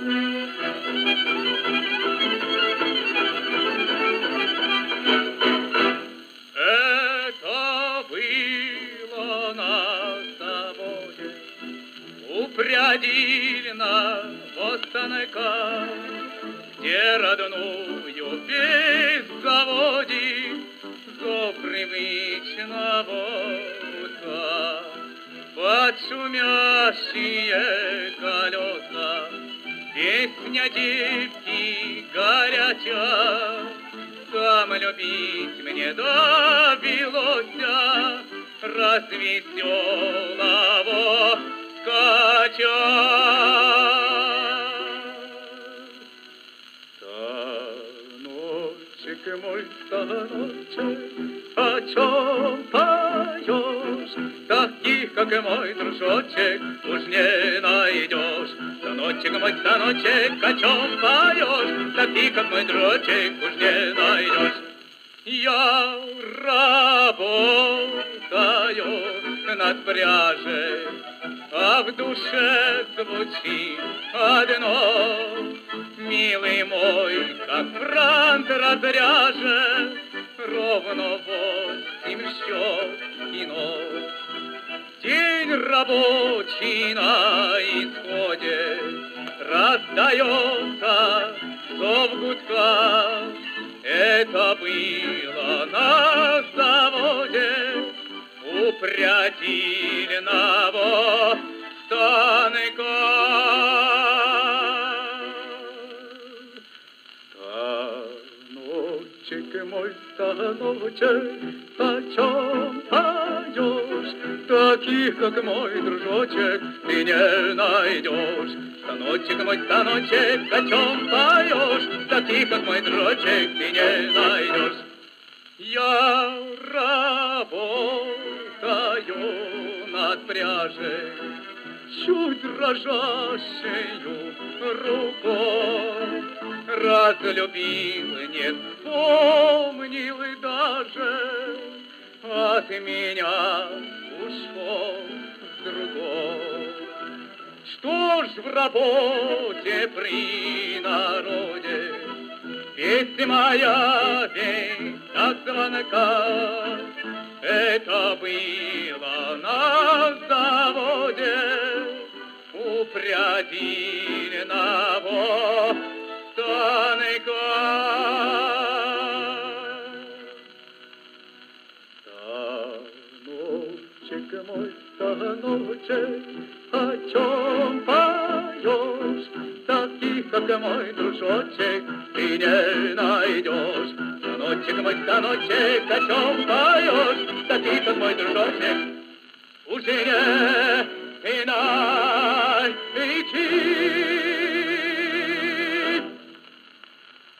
Это было на заводе, упрядили на станка, где родную песнь заводит до привычного утра. Под шумящие колеса песня девки горяча. Там любить мне довелося развеселого скача. Станочек мой, станочек, о чем поешь? Таких, как мой дружочек, уж не найдешь. Станочек мой, станочек, о чем поешь? Таких, как мой дружочек, уж не найдешь. Я работаю над пряжей, а в душе звучит одно. Милый мой, как франт разряжен, ровно 8 счет кино. День рабочий на исходе, раздается зов гудка. Это было на заводе упрядильного станка. Станочек мой, станочек, о чем поешь? Таких, как мой дружочек, ты не найдешь. Станочек мой, станочек, о чем поешь? Таких, как мой дружочек, ты не найдешь. Я работаю над пряжей, чуть дрожащею рукой. Разлюбил, не вспомнил и даже от меня ушел с другой. Что ж в работе при народе, песня моя весь от звонка. Это было на заводе упрядильного станка. Станочек мой, станочек, о чем поешь? Таких, как мой дружочек, ты не найдешь. Станочек мой, станочек, о чем поешь? Таких, как мой дружочек, уже не найти.